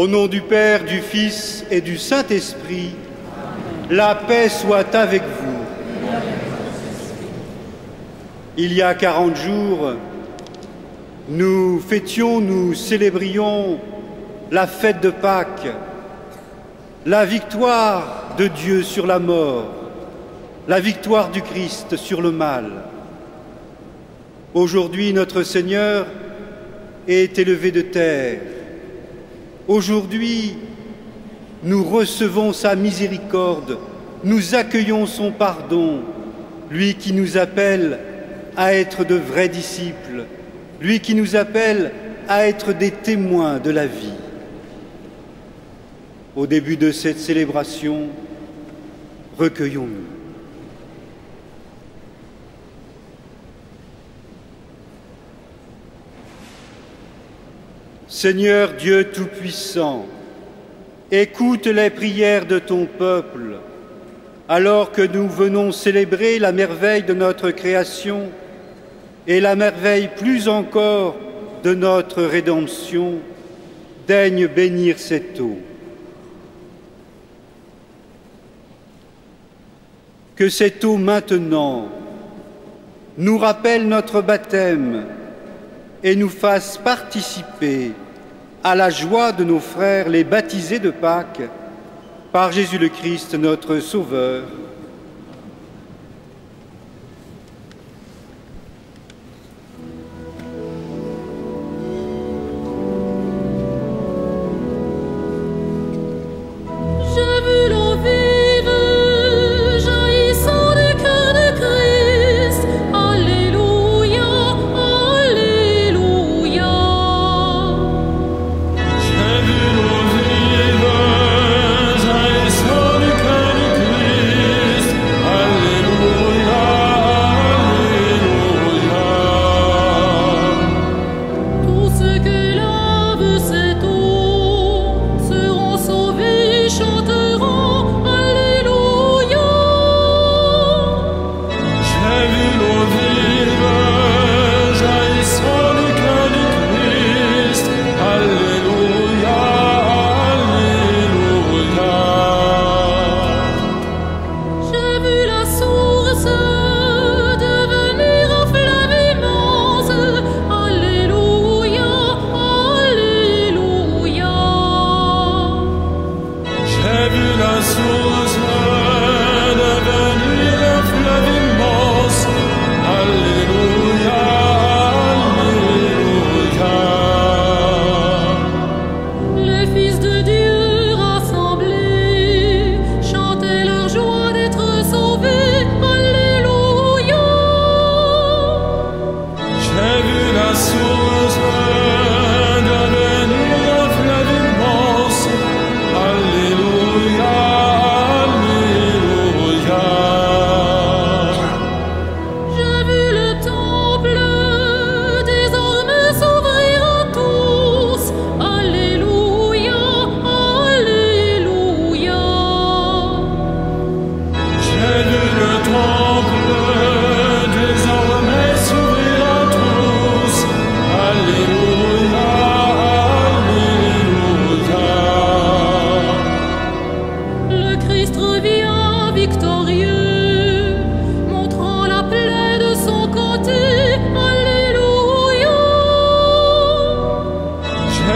Au nom du Père, du Fils et du Saint-Esprit, la paix soit avec vous. Il y a 40 jours, nous fêtions, nous célébrions la fête de Pâques, la victoire de Dieu sur la mort, la victoire du Christ sur le mal. Aujourd'hui, notre Seigneur est élevé de terre. Aujourd'hui, nous recevons sa miséricorde, nous accueillons son pardon, lui qui nous appelle à être de vrais disciples, lui qui nous appelle à être des témoins de la vie. Au début de cette célébration, recueillons-nous. Seigneur Dieu Tout-Puissant, écoute les prières de ton peuple, alors que nous venons célébrer la merveille de notre création et la merveille plus encore de notre rédemption, daigne bénir cette eau. Que cette eau maintenant nous rappelle notre baptême et nous fasse participer à la joie de nos frères les baptisés de Pâques par Jésus le Christ, notre Sauveur. J'ai vu l'eau vive, jaillissant du cœur du Christ.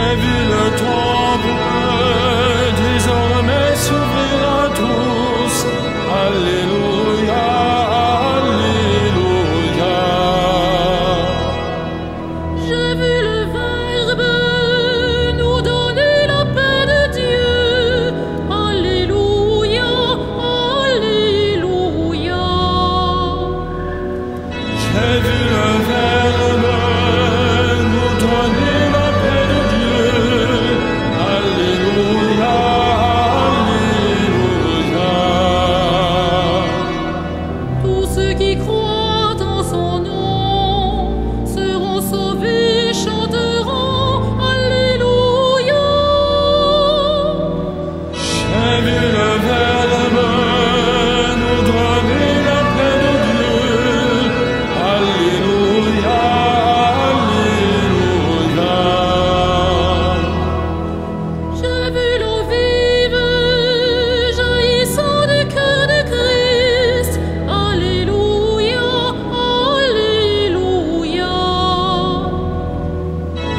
J'ai vu le temple désormais s'ouvrir à tous. Alléluia, Alléluia. J'ai vu le Verbe nous donner la paix de Dieu. Alléluia, Alléluia. J'ai vu le Verbe nous donner la paix de Dieu. Alléluia, Alléluia. Tous ceux qui croient en son nom seront sauvés, chanteront Alléluia. J'ai vu le Verbe nous donner la paix de Dieu. Alléluia, Alléluia. J'ai vu l'eau vive jaillissant du cœur de Christ. Alléluia, Alléluia.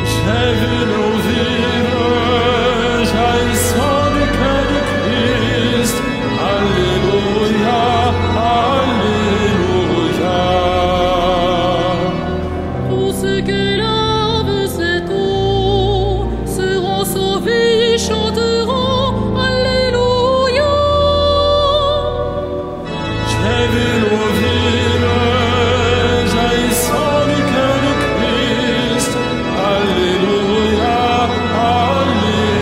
J'ai vu l'eau vive jaillissant du cœur de Christ. Alléluia, Alléluia. Tous ceux que lave cette eau seront sauvés et chanteront Alléluia. J'ai vu l'eau vive jaillissant du cœur de Christ. Alléluia, Alléluia.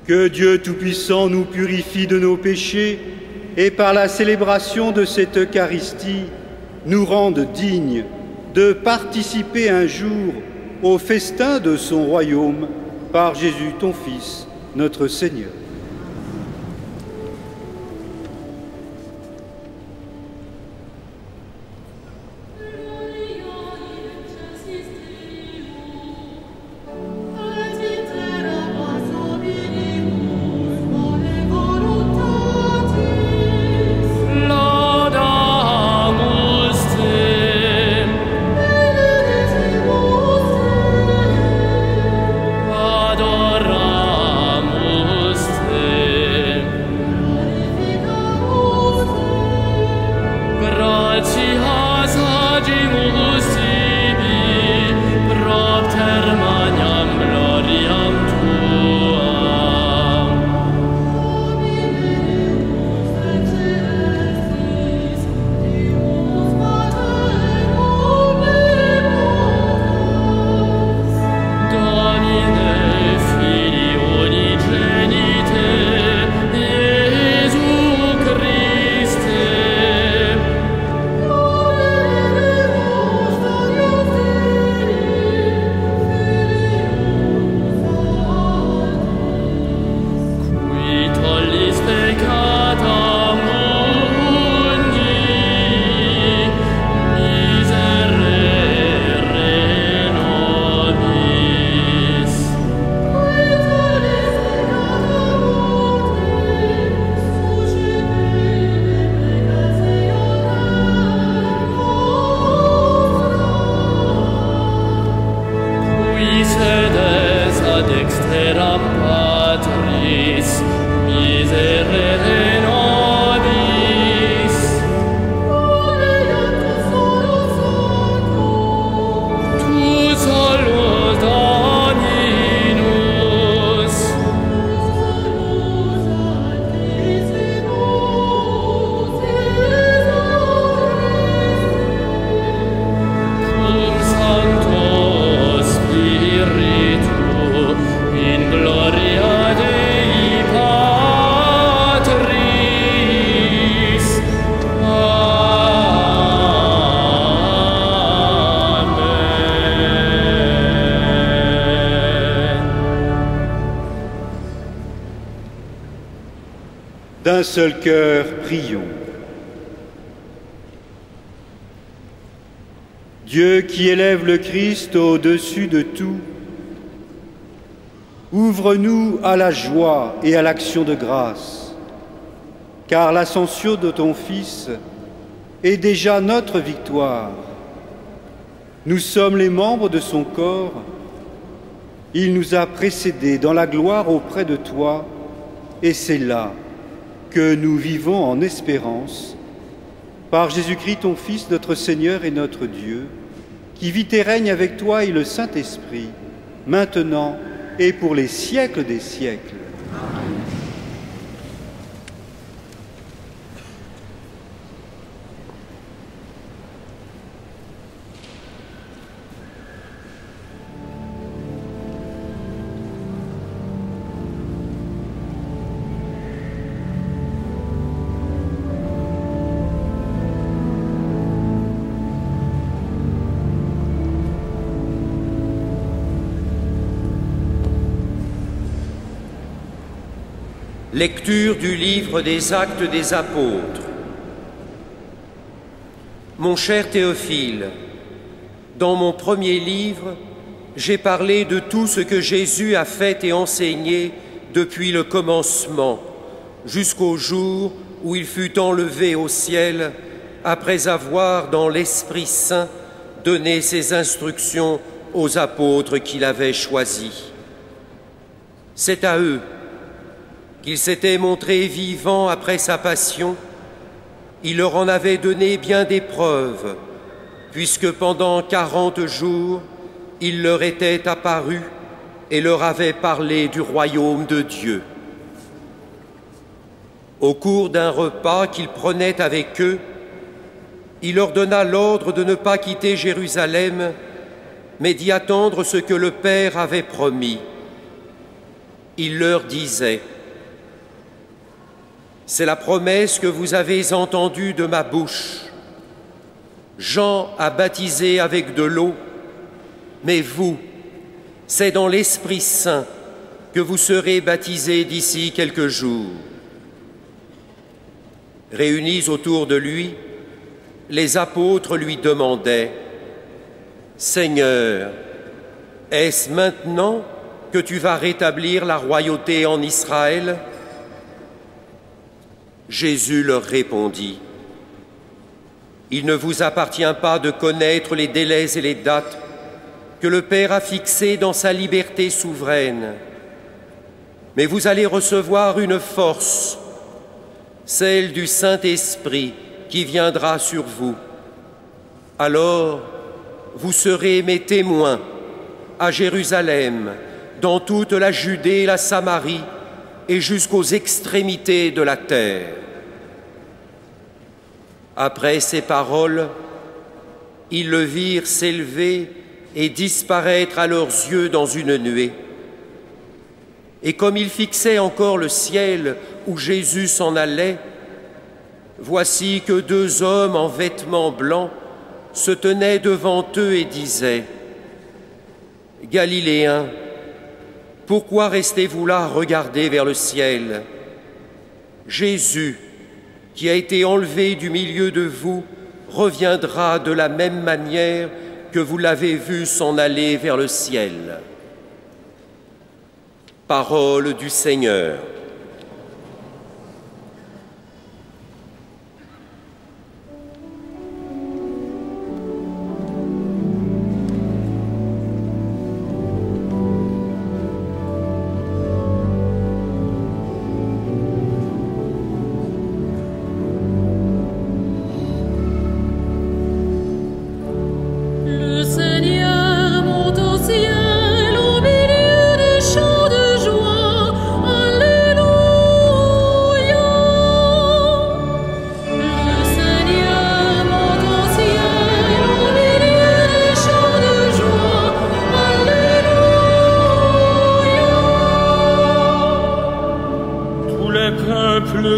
Que Dieu Tout-Puissant nous purifie de nos péchés et par la célébration de cette Eucharistie nous rende dignes de participer un jour au festin de son royaume par Jésus ton Fils, notre Seigneur. Laudamus te, adoramus te, gratias agimus tibi, propter magnam gloriam tuam. Domine Filii unigenite, Iesu Christe, qui tollis peccata mundi, miserere nobis. Qui sedes ad dexteram Patris, miserere nobis. Tu salus Dominus, cum Sancto Spiritu, in gloria Dei Patris. Amen. D'un seul cœur, prions. Dieu qui élève le Christ au-dessus de tout, ouvre-nous à la joie et à l'action de grâce, car l'ascension de ton Fils est déjà notre victoire. Nous sommes les membres de son corps. Il nous a précédés dans la gloire auprès de toi, et c'est là que nous vivons en espérance, par Jésus-Christ, ton Fils, notre Seigneur et notre Dieu, qui vit et règne avec toi et le Saint-Esprit, maintenant et pour les siècles des siècles. Lecture du livre des Actes des Apôtres. Mon cher Théophile, dans mon premier livre, j'ai parlé de tout ce que Jésus a fait et enseigné depuis le commencement, jusqu'au jour où il fut enlevé au ciel, après avoir, dans l'Esprit Saint, donné ses instructions aux apôtres qu'il avait choisis. C'est à eux qu'il s'était montré vivant après sa passion. Il leur en avait donné bien des preuves, puisque pendant 40 jours, il leur était apparu et leur avait parlé du royaume de Dieu. Au cours d'un repas qu'il prenait avec eux, il leur donna l'ordre de ne pas quitter Jérusalem, mais d'y attendre ce que le Père avait promis. Il leur disait: c'est la promesse que vous avez entendue de ma bouche. Jean a baptisé avec de l'eau, mais vous, c'est dans l'Esprit Saint que vous serez baptisés d'ici quelques jours. Réunis autour de lui, les apôtres lui demandaient: Seigneur, est-ce maintenant que tu vas rétablir la royauté en Israël ? Jésus leur répondit: il ne vous appartient pas de connaître les délais et les dates que le Père a fixés dans sa liberté souveraine, mais vous allez recevoir une force, celle du Saint-Esprit qui viendra sur vous. Alors, vous serez mes témoins à Jérusalem, dans toute la Judée et la Samarie, et jusqu'aux extrémités de la terre. Après ces paroles, ils le virent s'élever et disparaître à leurs yeux dans une nuée. Et comme ils fixaient encore le ciel où Jésus s'en allait, voici que 2 hommes en vêtements blancs se tenaient devant eux et disaient: Galiléens, pourquoi restez-vous là à regarder vers le ciel? Jésus, qui a été enlevé du milieu de vous, reviendra de la même manière que vous l'avez vu s'en aller vers le ciel. Parole du Seigneur.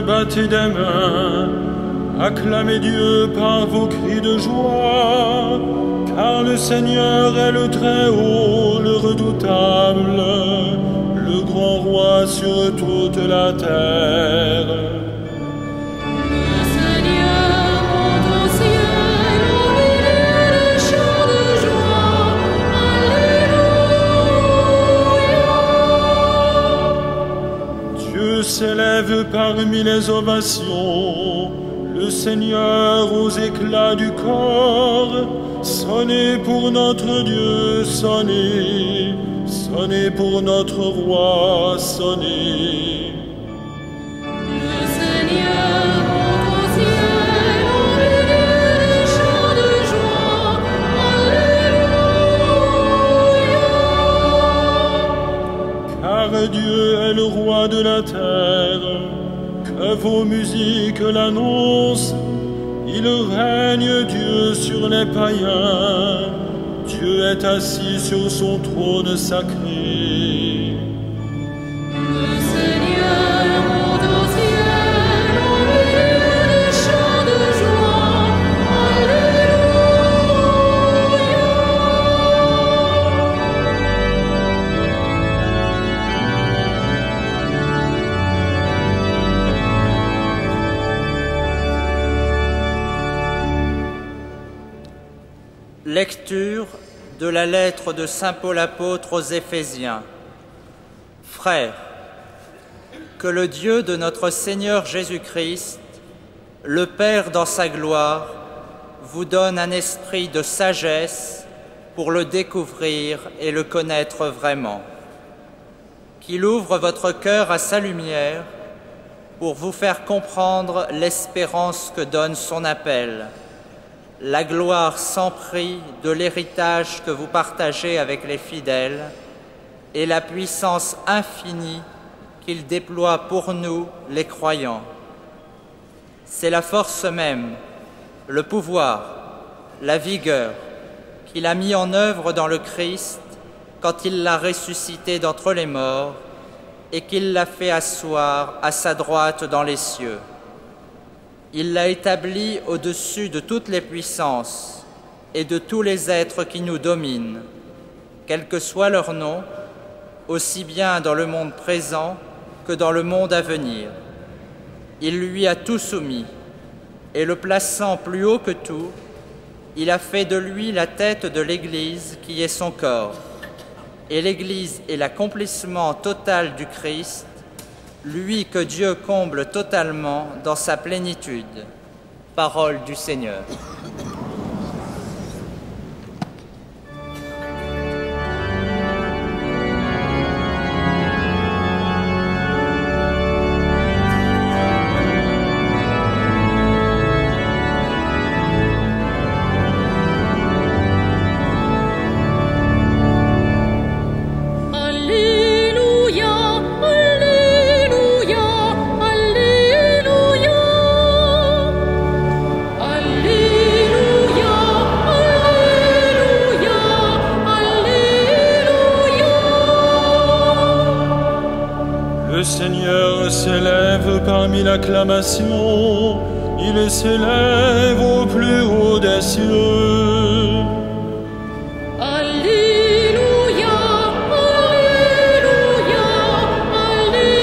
Battez des mains, acclamez Dieu par vos cris de joie, car le Seigneur est le Très-Haut, le redoutable, le grand roi sur toute la terre. Le Seigneur monte au ciel au milieu des chants de joie. Alléluia. Dieu s'élève parmi les ovations, le Seigneur aux éclats du corps. Sonnez pour notre Dieu, sonnez. Sonnez pour notre roi, sonnez. Le Seigneur monte au ciel, au milieu des chants de joie. Alléluia. Car Dieu est le roi de la terre, que vos musiques l'annoncent. Il règne Dieu sur les païens, Dieu est assis sur son trône sacré. Le Seigneur monte au ciel, au milieu des chants de joie. Lecture de la lettre de saint Paul apôtre aux Éphésiens. Frères, que le Dieu de notre Seigneur Jésus-Christ, le Père dans sa gloire, vous donne un esprit de sagesse pour le découvrir et le connaître vraiment. Qu'il ouvre votre cœur à sa lumière pour vous faire comprendre l'espérance que donne son appel, la gloire sans prix de l'héritage que vous partagez avec les fidèles et la puissance infinie qu'il déploie pour nous, les croyants. C'est la force même, le pouvoir, la vigueur qu'il a mis en œuvre dans le Christ quand il l'a ressuscité d'entre les morts et qu'il l'a fait asseoir à sa droite dans les cieux. Il l'a établi au-dessus de toutes les puissances et de tous les êtres qui nous dominent, quel que soit leur nom, aussi bien dans le monde présent que dans le monde à venir. Il lui a tout soumis, et le plaçant plus haut que tout, il a fait de lui la tête de l'Église qui est son corps. Et l'Église est l'accomplissement total du Christ, lui que Dieu comble totalement dans sa plénitude. Parole du Seigneur. Le Seigneur s'élève parmi l'acclamation, il s'élève au plus haut des cieux. Alléluia, Alléluia, Alléluia.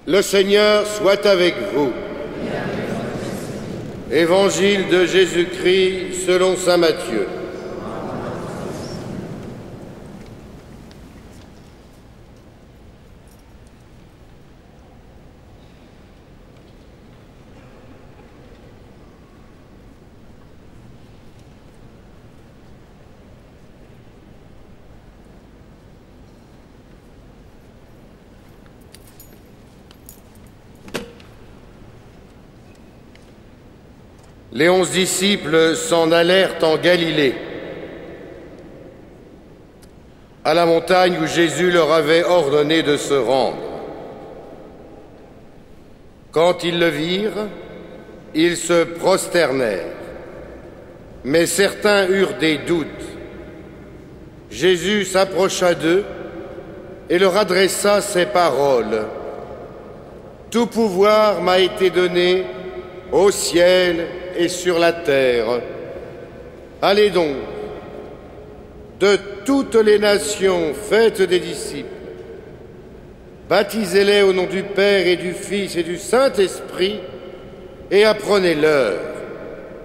Le Seigneur soit avec vous. Évangile de Jésus-Christ selon saint Matthieu. Les 11 disciples s'en allèrent en Galilée, à la montagne où Jésus leur avait ordonné de se rendre. Quand ils le virent, ils se prosternèrent, mais certains eurent des doutes. Jésus s'approcha d'eux et leur adressa ces paroles. « Tout pouvoir m'a été donné au ciel et sur la terre. Allez donc, de toutes les nations, faites des disciples. Baptisez-les au nom du Père et du Fils et du Saint-Esprit, et apprenez-leur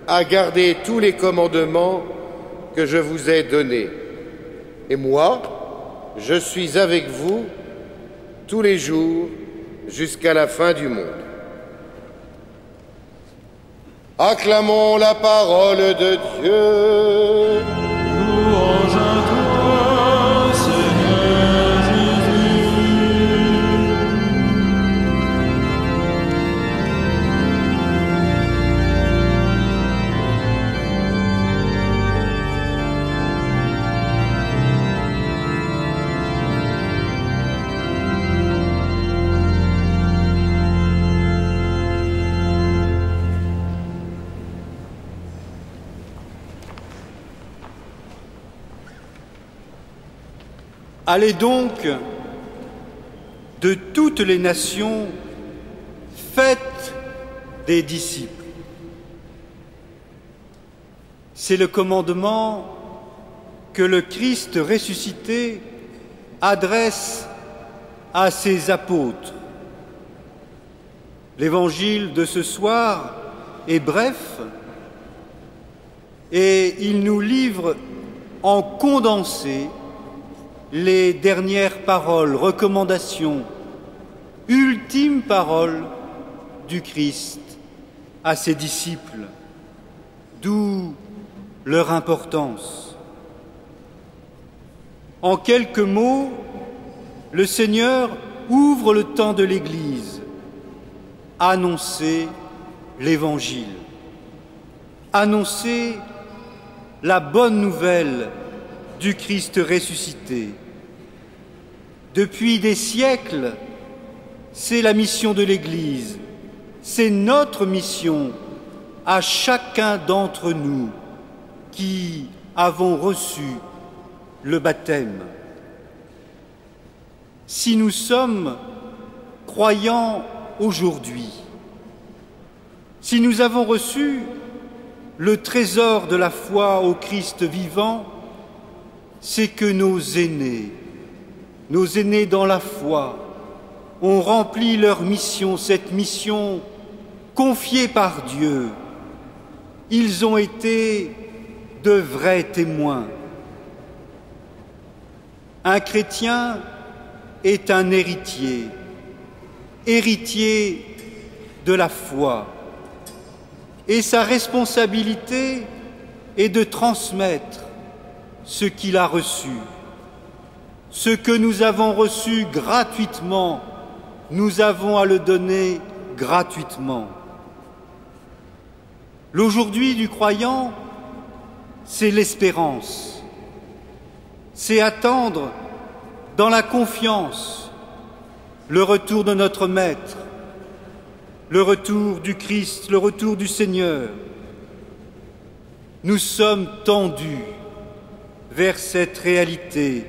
à garder tous les commandements que je vous ai donnés. Et moi, je suis avec vous tous les jours jusqu'à la fin du monde. Acclamons la parole de Dieu. Louange à toi, Seigneur Jésus. Allez donc de toutes les nations, faites des disciples. C'est le commandement que le Christ ressuscité adresse à ses apôtres. L'évangile de ce soir est bref et il nous livre en condensé les dernières paroles, recommandations, ultimes paroles du Christ à ses disciples, d'où leur importance. En quelques mots, le Seigneur ouvre le temps de l'Église, annoncer l'Évangile, annoncer la bonne nouvelle du Christ ressuscité. Depuis des siècles, c'est la mission de l'Église, c'est notre mission à chacun d'entre nous qui avons reçu le baptême. Si nous sommes croyants aujourd'hui, si nous avons reçu le trésor de la foi au Christ vivant, c'est que nos aînés dans la foi, ont rempli leur mission, cette mission confiée par Dieu. Ils ont été de vrais témoins. Un chrétien est un héritier, héritier de la foi. Et sa responsabilité est de transmettre ce qu'il a reçu. Ce que nous avons reçu gratuitement, nous avons à le donner gratuitement. L'aujourd'hui du croyant, c'est l'espérance. C'est attendre dans la confiance le retour de notre Maître, le retour du Christ, le retour du Seigneur. Nous sommes tendus vers cette réalité,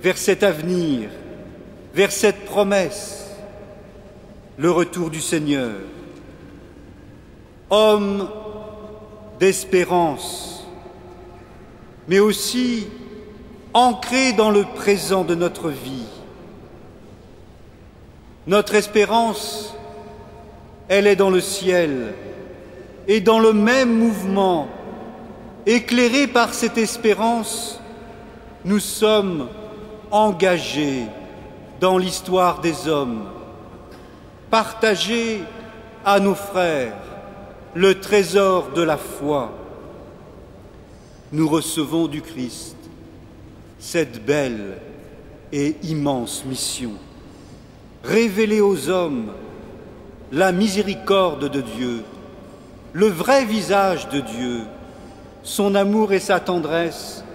vers cet avenir, vers cette promesse, le retour du Seigneur. Homme d'espérance, mais aussi ancré dans le présent de notre vie. Notre espérance, elle est dans le ciel, et dans le même mouvement, éclairés par cette espérance, nous sommes engagés dans l'histoire des hommes, partagés à nos frères le trésor de la foi. Nous recevons du Christ cette belle et immense mission, révéler aux hommes la miséricorde de Dieu, le vrai visage de Dieu, son amour et sa tendresse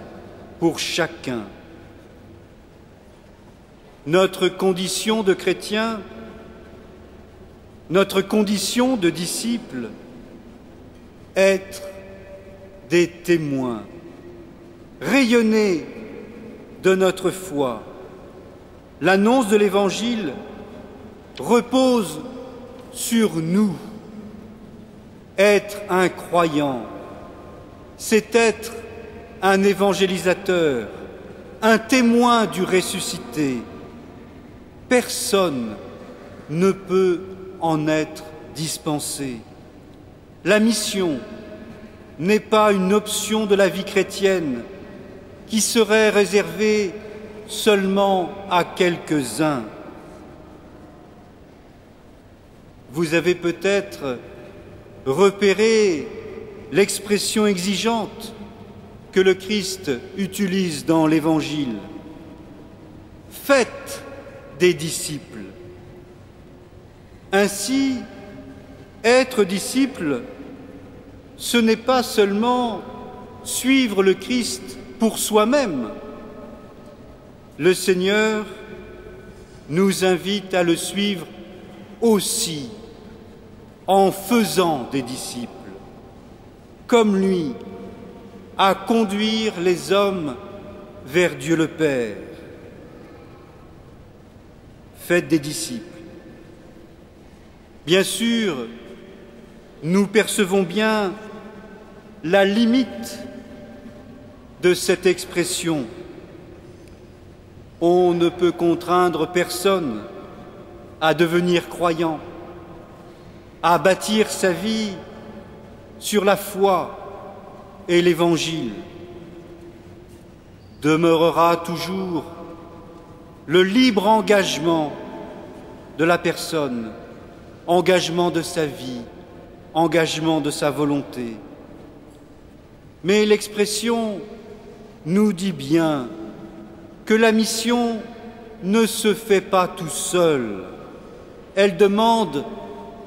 pour chacun. Notre condition de chrétien, notre condition de disciple, être des témoins, rayonner de notre foi. L'annonce de l'Évangile repose sur nous. Être un croyant, c'est être un évangélisateur, un témoin du ressuscité. Personne ne peut en être dispensé. La mission n'est pas une option de la vie chrétienne qui serait réservée seulement à quelques-uns. Vous avez peut-être repéré l'expression exigeante que le Christ utilise dans l'Évangile. Faites des disciples. Ainsi, être disciple, ce n'est pas seulement suivre le Christ pour soi-même. Le Seigneur nous invite à le suivre aussi en faisant des disciples, comme lui, à conduire les hommes vers Dieu le Père. Faites des disciples. Bien sûr, nous percevons bien la limite de cette expression. On ne peut contraindre personne à devenir croyant, à bâtir sa vie sur la foi et l'Évangile. Demeurera toujours le libre engagement de la personne, engagement de sa vie, engagement de sa volonté. Mais l'expression nous dit bien que la mission ne se fait pas tout seul. Elle demande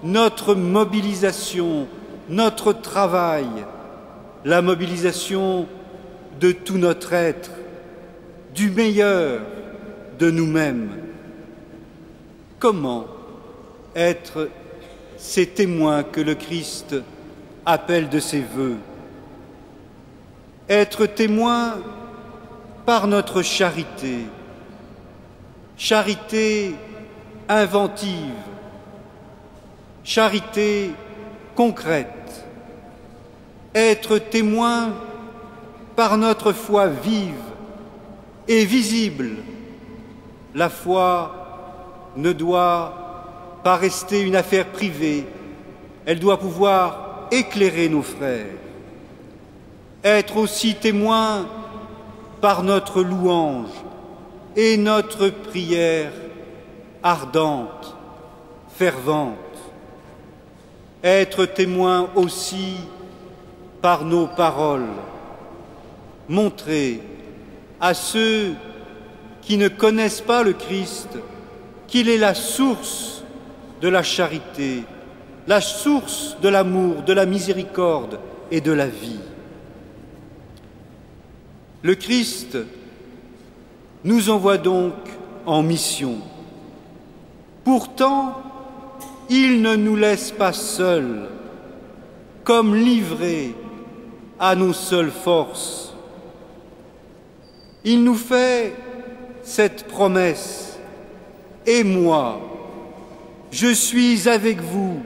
notre mobilisation, notre travail, la mobilisation de tout notre être, du meilleur de nous-mêmes. Comment être ces témoins que le Christ appelle de ses vœux? Être témoins par notre charité, charité inventive, charité concrète, être témoins par notre foi vive et visible. La foi ne doit pas rester une affaire privée, elle doit pouvoir éclairer nos frères. Être aussi témoins par notre louange et notre prière ardente, fervente. Être témoins aussi par nos paroles. Montrer à ceux qui ne connaissent pas le Christ qu'il est la source de la charité, la source de l'amour, de la miséricorde et de la vie. Le Christ nous envoie donc en mission. Pourtant, il ne nous laisse pas seuls, comme livrés à nos seules forces. Il nous fait cette promesse: « Et moi, je suis avec vous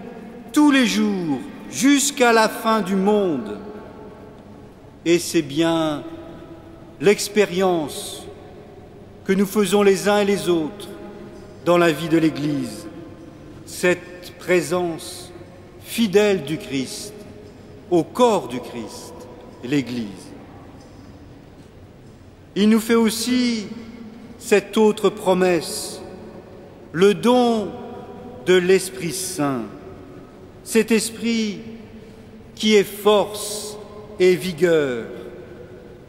tous les jours jusqu'à la fin du monde. » Et c'est bien l'expérience que nous faisons les uns et les autres dans la vie de l'Église, cette présence fidèle du Christ au corps du Christ, l'Église. Il nous fait aussi cette autre promesse, le don de l'Esprit Saint, cet Esprit qui est force et vigueur,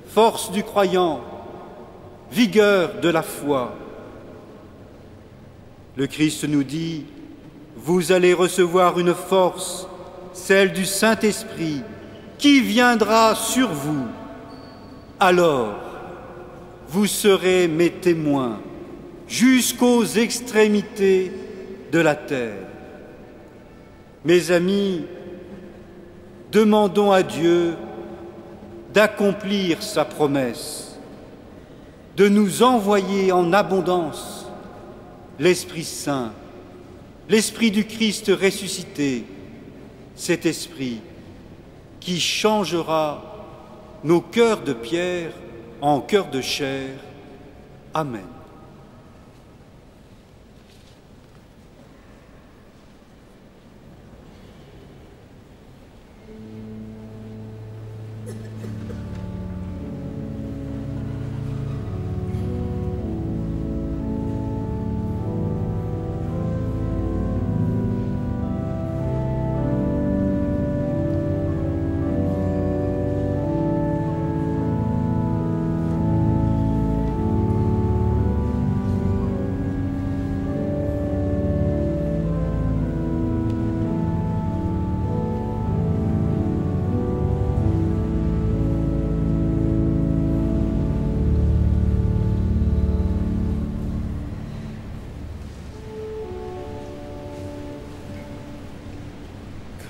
force du croyant, vigueur de la foi. Le Christ nous dit: vous allez recevoir une force, celle du Saint-Esprit, qui viendra sur vous. Alors, vous serez mes témoins jusqu'aux extrémités de la terre. Mes amis, demandons à Dieu d'accomplir sa promesse, de nous envoyer en abondance l'Esprit Saint, l'Esprit du Christ ressuscité, cet Esprit qui changera nos cœurs de pierre en cœurs de chair Amen.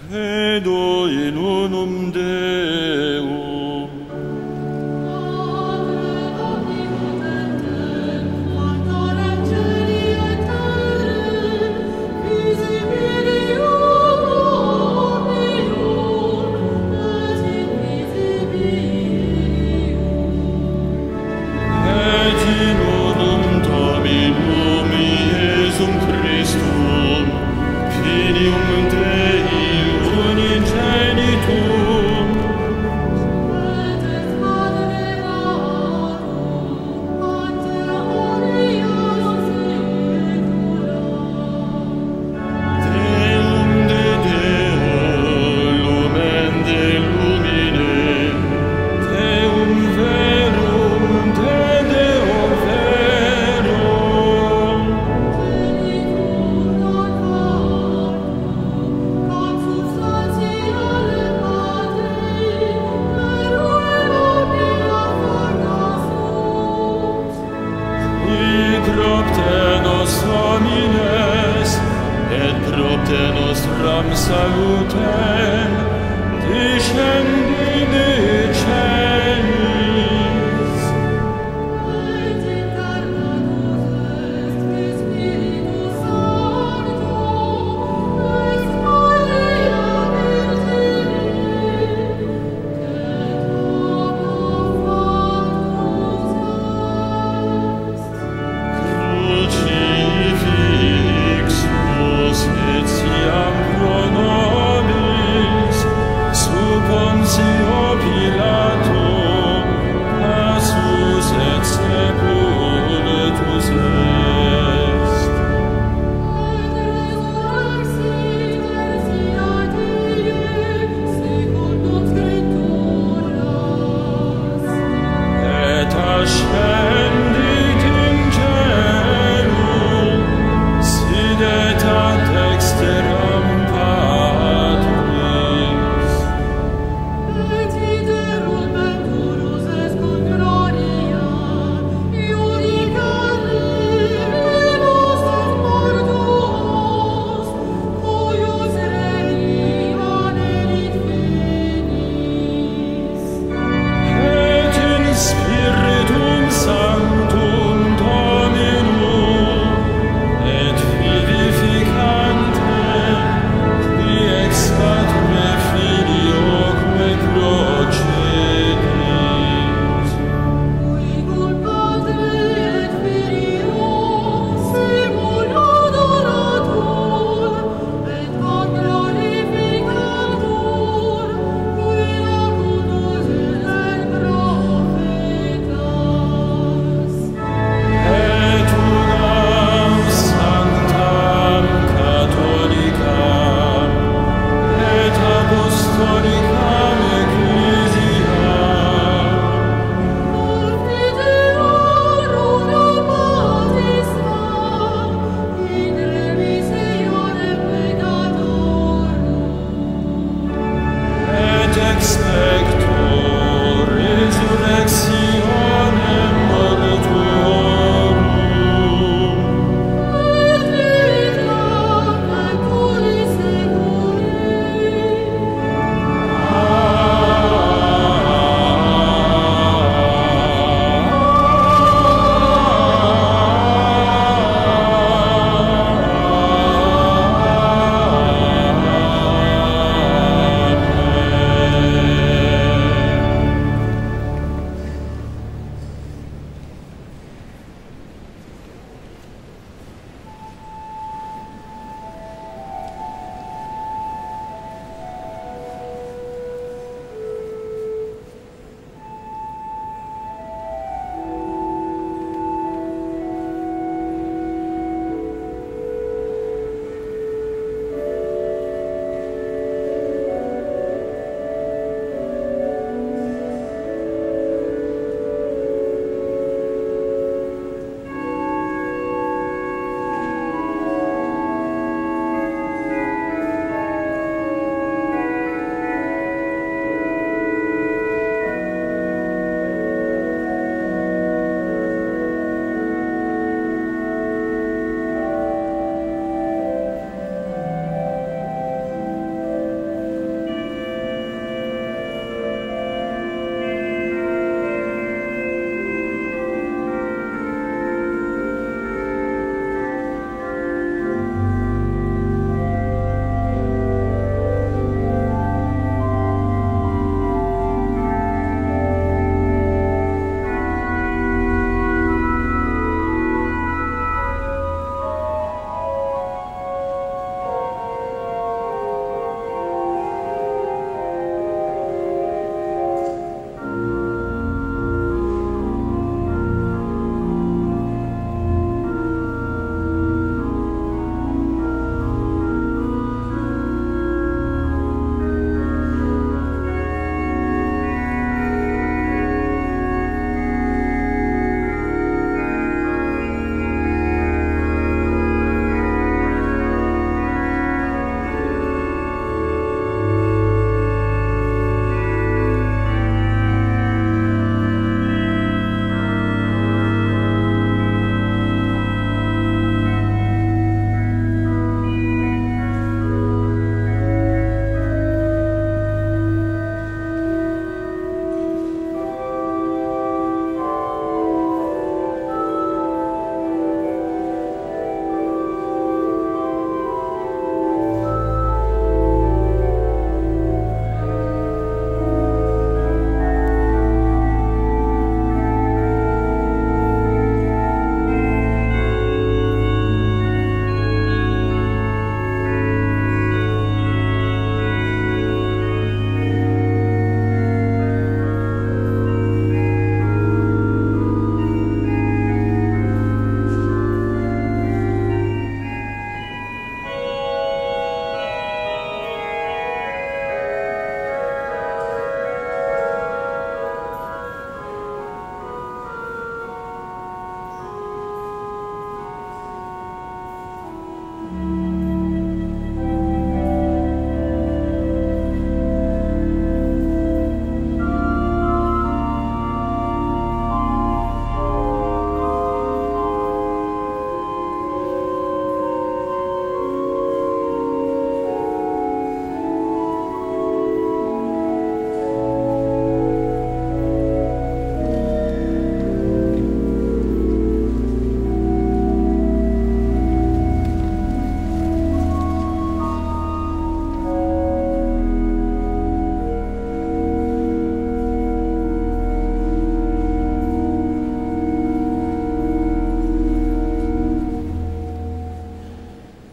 Credo in unum Deum, et in unum Dominum Iesum Christum, Filium Dei unigenitum, Deum de Deo, lumen de lumine, Deum verum de Deo verum, qui propter nos homines, et propter nostram salutem, discendi de celis. Crucifixus etiam pro nobis, sub Pontius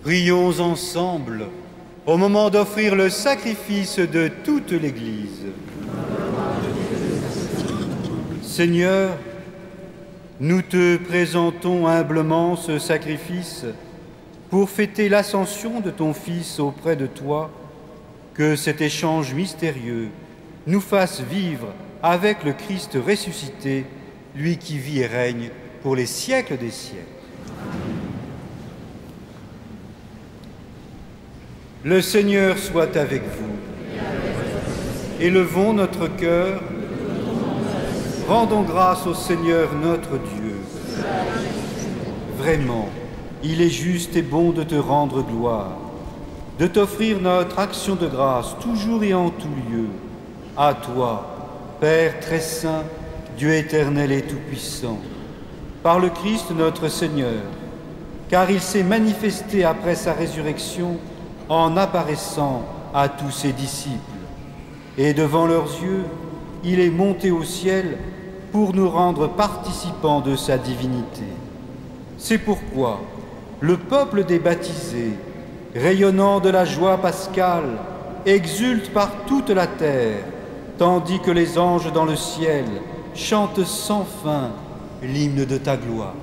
Prions ensemble au moment d'offrir le sacrifice de toute l'Église. Seigneur, nous te présentons humblement ce sacrifice pour fêter l'ascension de ton Fils auprès de toi, que cet échange mystérieux nous fasse vivre avec le Christ ressuscité, lui qui vit et règne pour les siècles des siècles. Le Seigneur soit avec vous. Élevons notre cœur. Rendons grâce au Seigneur notre Dieu. Vraiment, il est juste et bon de te rendre gloire, de t'offrir notre action de grâce toujours et en tout lieu. À toi, Père très saint, Dieu éternel et tout-puissant, par le Christ notre Seigneur, car il s'est manifesté après sa résurrection en apparaissant à tous ses disciples. Et devant leurs yeux, il est monté au ciel pour nous rendre participants de sa divinité. C'est pourquoi le peuple des baptisés, rayonnant de la joie pascale, exulte par toute la terre, tandis que les anges dans le ciel chantent sans fin l'hymne de ta gloire.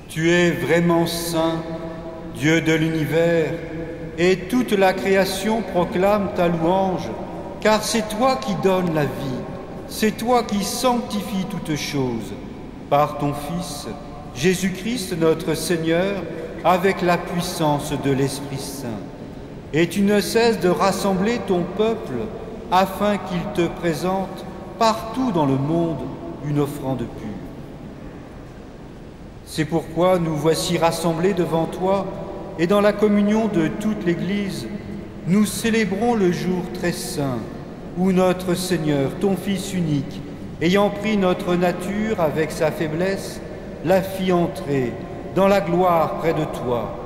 Tu es vraiment saint, Dieu de l'univers, et toute la création proclame ta louange, car c'est toi qui donnes la vie, c'est toi qui sanctifies toutes choses, par ton Fils, Jésus-Christ notre Seigneur, avec la puissance de l'Esprit Saint. Et tu ne cesses de rassembler ton peuple, afin qu'il te présente partout dans le monde une offrande pure. C'est pourquoi nous voici rassemblés devant toi, et dans la communion de toute l'Église, nous célébrons le jour très saint, où notre Seigneur, ton Fils unique, ayant pris notre nature avec sa faiblesse, l'a fit entrer dans la gloire près de toi.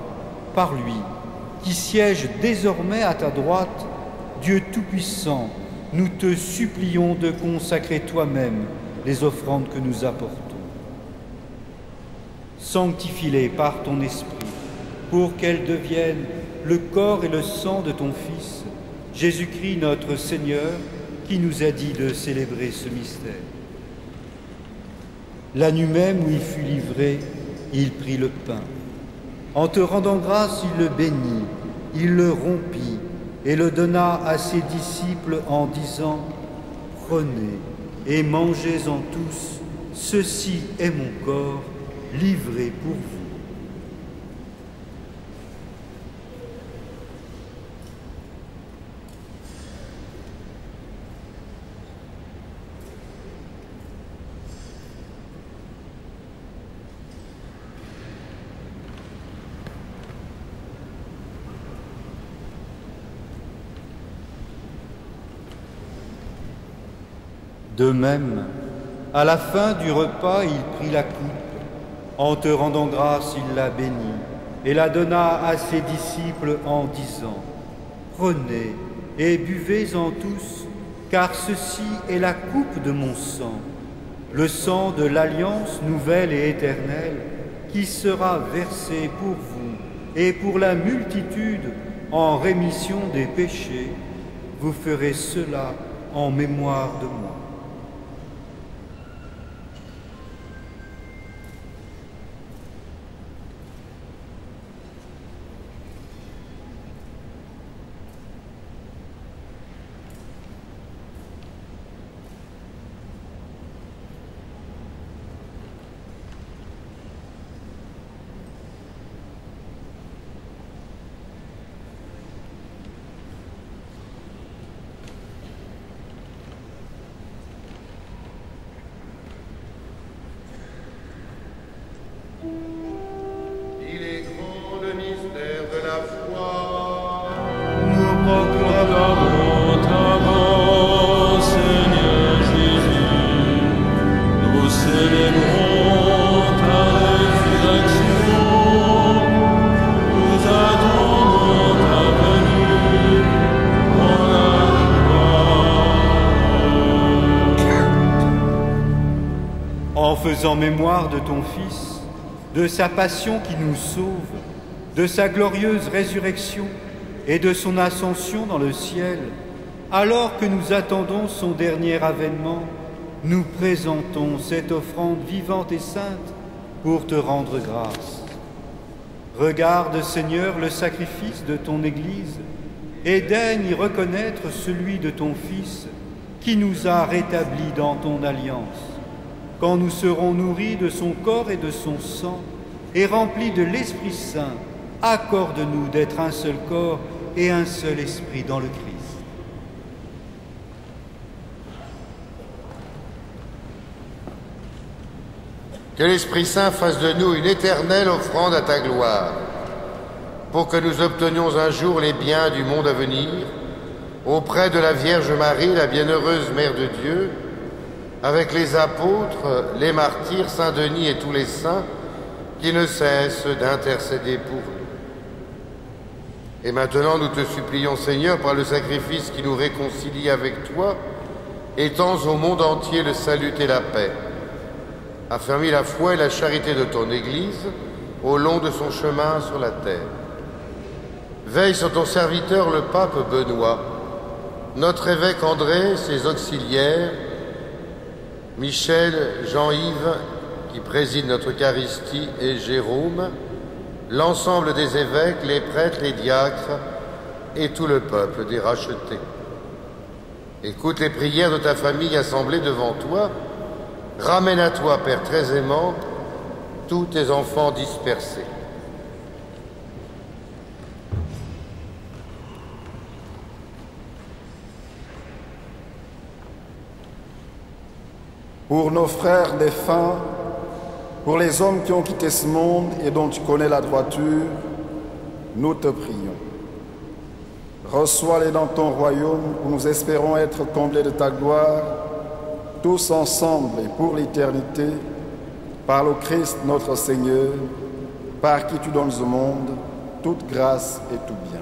Par lui, qui siège désormais à ta droite, Dieu Tout-Puissant, nous te supplions de consacrer toi-même les offrandes que nous apportons. Sanctifie-les par ton Esprit, pour qu'elles deviennent le corps et le sang de ton Fils, Jésus-Christ notre Seigneur, qui nous a dit de célébrer ce mystère. La nuit même où il fut livré, il prit le pain. En te rendant grâce, il le bénit, il le rompit et le donna à ses disciples en disant : « Prenez et mangez-en tous, ceci est mon corps, livré pour vous. » De même, à la fin du repas, il prit la coupe. En te rendant grâce, il la bénit et la donna à ses disciples en disant : « Prenez et buvez-en tous, car ceci est la coupe de mon sang, le sang de l'alliance nouvelle et éternelle, qui sera versé pour vous et pour la multitude en rémission des péchés. Vous ferez cela en mémoire de moi. » faisant mémoire de ton Fils, de sa passion qui nous sauve, de sa glorieuse résurrection et de son ascension dans le ciel, alors que nous attendons son dernier avènement, nous présentons cette offrande vivante et sainte pour te rendre grâce. Regarde, Seigneur, le sacrifice de ton Église et daigne y reconnaître celui de ton Fils qui nous a rétablis dans ton alliance. Quand nous serons nourris de son corps et de son sang et remplis de l'Esprit Saint, accorde-nous d'être un seul corps et un seul esprit dans le Christ. Que l'Esprit Saint fasse de nous une éternelle offrande à ta gloire, pour que nous obtenions un jour les biens du monde à venir, auprès de la Vierge Marie, la bienheureuse Mère de Dieu, avec les apôtres, les martyrs, Saint Denis et tous les saints, qui ne cessent d'intercéder pour nous. Et maintenant, nous te supplions, Seigneur, par le sacrifice qui nous réconcilie avec toi, étends au monde entier le salut et la paix. Affermis la foi et la charité de ton Église au long de son chemin sur la terre. Veille sur ton serviteur le pape Benoît, notre évêque André, ses auxiliaires, Michel, Jean-Yves, qui préside notre Eucharistie, et Jérôme, l'ensemble des évêques, les prêtres, les diacres et tout le peuple des rachetés. Écoute les prières de ta famille assemblée devant toi. Ramène à toi, Père très aimant, tous tes enfants dispersés. Pour nos frères défunts, pour les hommes qui ont quitté ce monde et dont tu connais la droiture, nous te prions. Reçois-les dans ton royaume où nous espérons être comblés de ta gloire, tous ensemble et pour l'éternité, par le Christ notre Seigneur, par qui tu donnes au monde toute grâce et tout bien.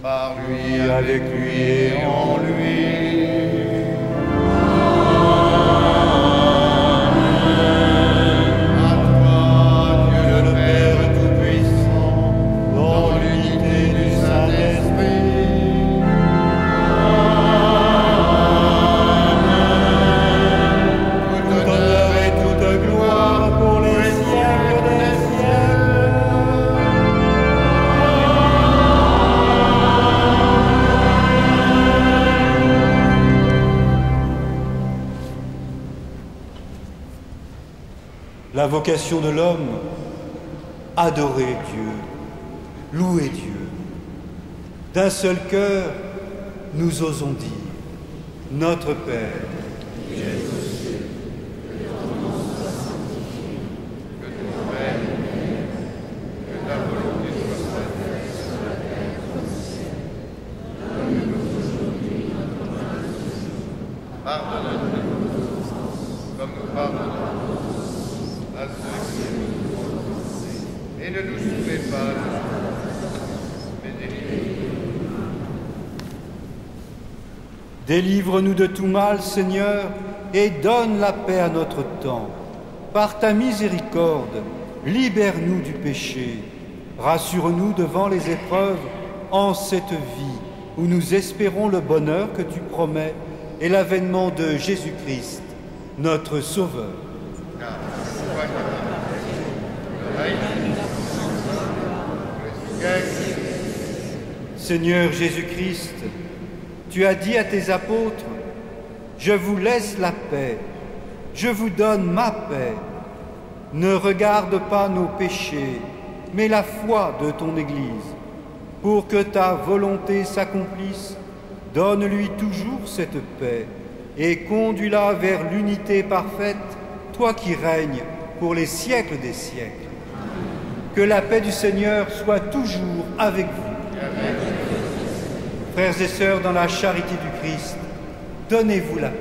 Par lui, Avec lui et en lui. La vocation de l'homme, adorer Dieu, louer Dieu. D'un seul cœur, nous osons dire, Notre Père, qui es aux cieux, que ton nom soit sanctifié, que ton règne vienne, que ta volonté soit faite sur la terre comme au ciel. Donne-nous aujourd'hui notre pain de ce jour. Pardonne-nous nos offenses, comme nous pardonnons à ceux qui nous ont offensés, et ne nous soumets pas à nos mais délivre-nous. Délivre-nous de tout mal, Seigneur, et donne la paix à notre temps. Par ta miséricorde, libère-nous du péché. Rassure-nous devant les épreuves en cette vie où nous espérons le bonheur que tu promets et l'avènement de Jésus-Christ, notre Sauveur. Seigneur Jésus-Christ, tu as dit à tes apôtres, « Je vous laisse la paix, je vous donne ma paix. Ne regarde pas nos péchés, mais la foi de ton Église. Pour que ta volonté s'accomplisse, donne-lui toujours cette paix et conduis-la vers l'unité parfaite, toi qui règnes pour les siècles des siècles. Que la paix du Seigneur soit toujours avec vous. Amen. Frères et sœurs, dans la charité du Christ, donnez-vous la paix.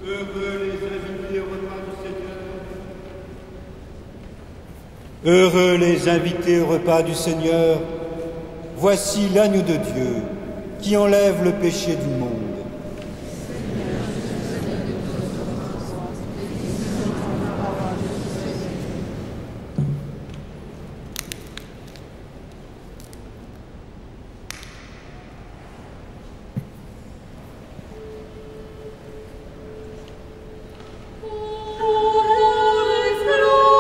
Heureux les invités au repas du Seigneur. Heureux les invités au repas du Seigneur. Voici l'agneau de Dieu qui enlève le péché du monde. Gloria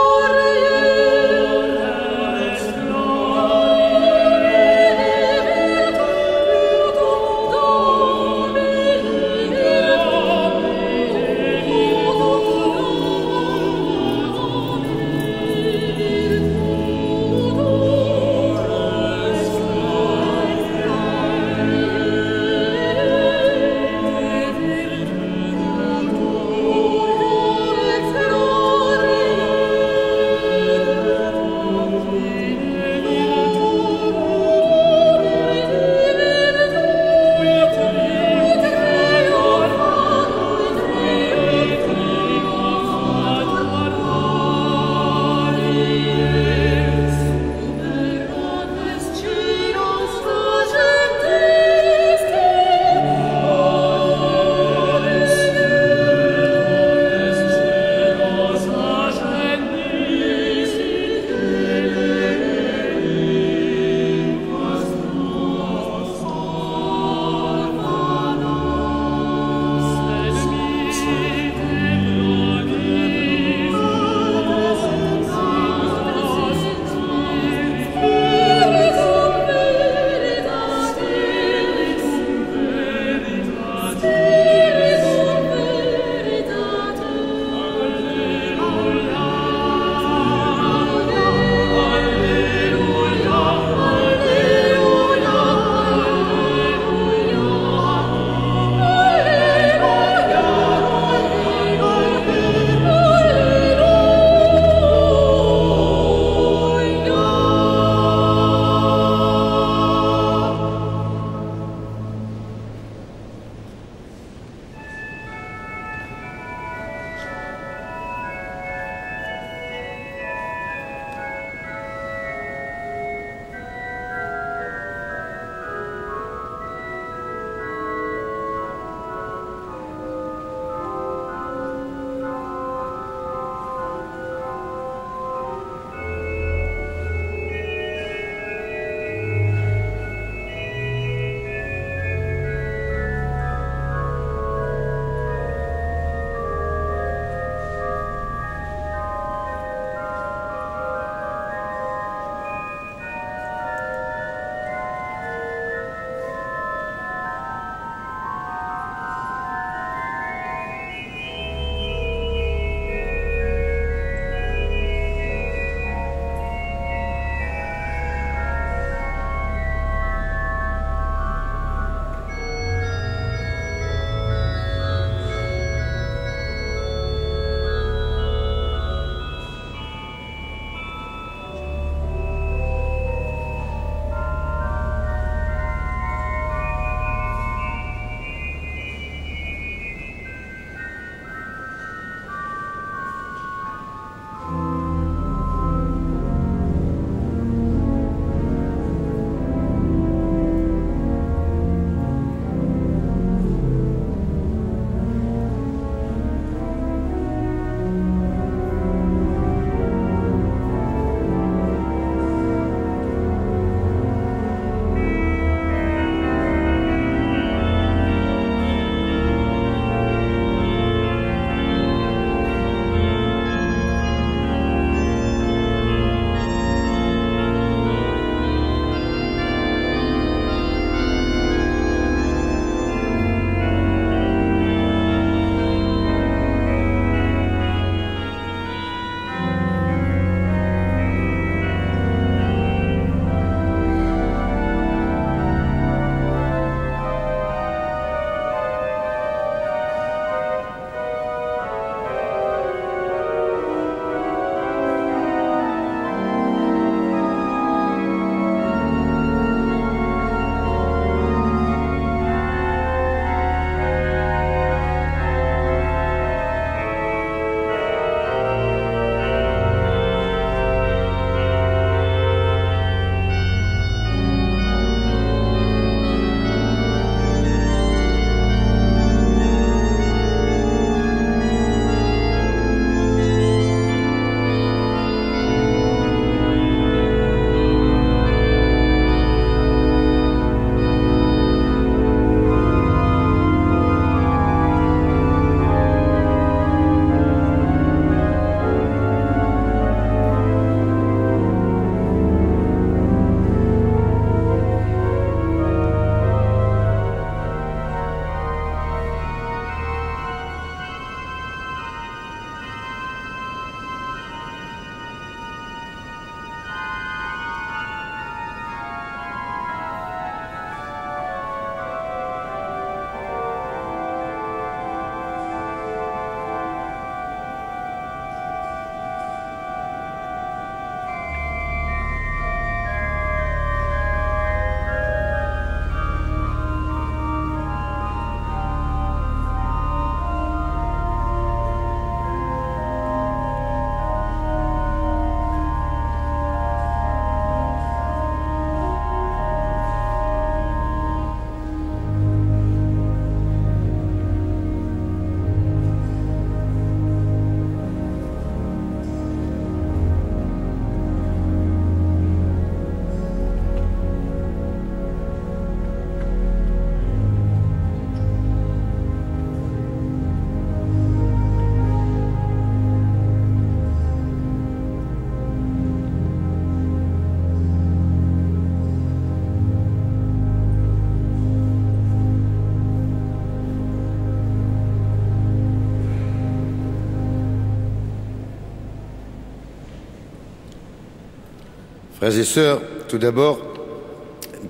Frères et sœurs, tout d'abord,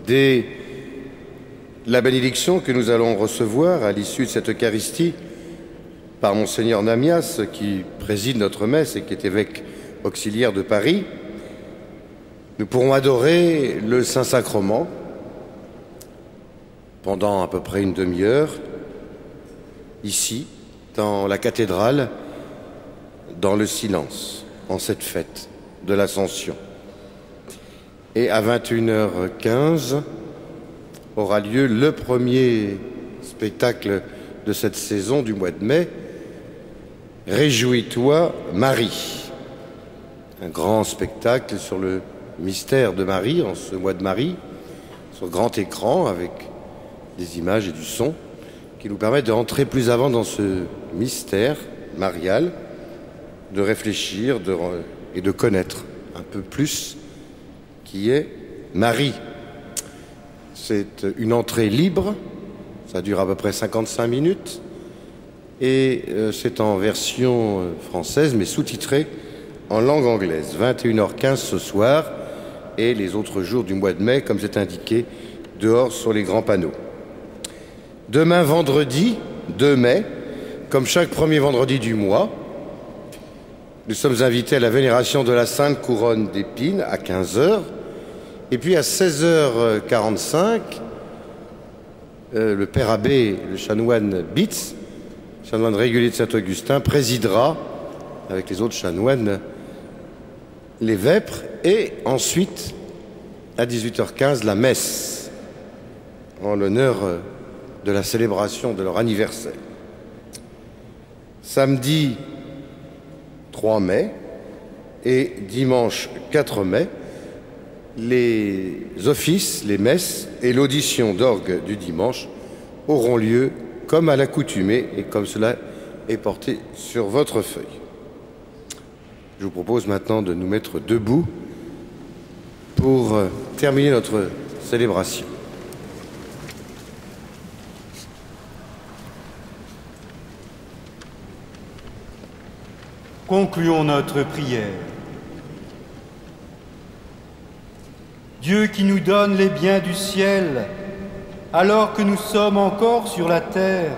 dès la bénédiction que nous allons recevoir à l'issue de cette Eucharistie par Monseigneur Namias, qui préside notre messe et qui est évêque auxiliaire de Paris, nous pourrons adorer le Saint-Sacrement pendant à peu près une demi-heure, ici, dans la cathédrale, dans le silence, en cette fête de l'Ascension. Et à 21h15 aura lieu le premier spectacle de cette saison du mois de mai, Réjouis-toi, Marie. Un grand spectacle sur le mystère de Marie, en ce mois de Marie, sur grand écran, avec des images et du son, qui nous permettent de rentrer plus avant dans ce mystère marial, de réfléchir et de connaître un peu plus qui est Marie. C'est une entrée libre, ça dure à peu près 55 minutes, et c'est en version française, mais sous-titré en langue anglaise. 21h15 ce soir, et les autres jours du mois de mai, comme c'est indiqué dehors sur les grands panneaux. Demain, vendredi 2 mai, comme chaque premier vendredi du mois, nous sommes invités à la vénération de la Sainte Couronne d'Épines à 15h. Et puis à 16h45, le père abbé, le chanoine Bitz, chanoine régulier de Saint-Augustin, présidera, avec les autres chanoines, les vêpres. Et ensuite, à 18h15, la messe, en l'honneur de la célébration de leur anniversaire. Samedi 3 mai et dimanche 4 mai, les offices, les messes et l'audition d'orgue du dimanche auront lieu comme à l'accoutumée et comme cela est porté sur votre feuille. Je vous propose maintenant de nous mettre debout pour terminer notre célébration. Concluons notre prière. Dieu qui nous donne les biens du ciel, alors que nous sommes encore sur la terre,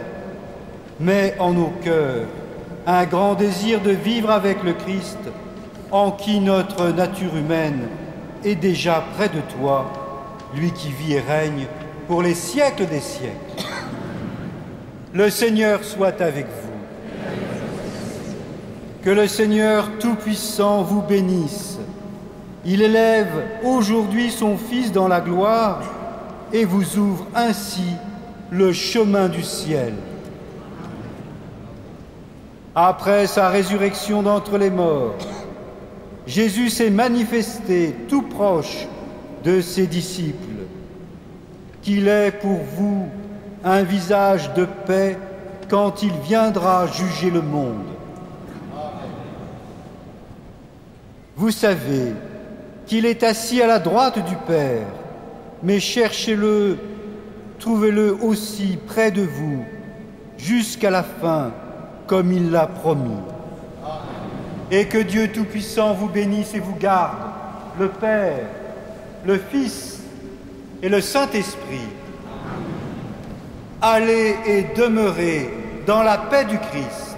mets en nos cœurs un grand désir de vivre avec le Christ, en qui notre nature humaine est déjà près de toi, lui qui vit et règne pour les siècles des siècles. Le Seigneur soit avec vous. Que le Seigneur Tout-Puissant vous bénisse. Il élève aujourd'hui son Fils dans la gloire et vous ouvre ainsi le chemin du ciel. Après sa résurrection d'entre les morts, Jésus s'est manifesté tout proche de ses disciples, qu'il est pour vous un visage de paix quand il viendra juger le monde. Vous savez qu'il est assis à la droite du Père, mais cherchez-le, trouvez-le aussi près de vous, jusqu'à la fin, comme il l'a promis. Et que Dieu Tout-Puissant vous bénisse et vous garde, le Père, le Fils et le Saint-Esprit. Allez et demeurez dans la paix du Christ.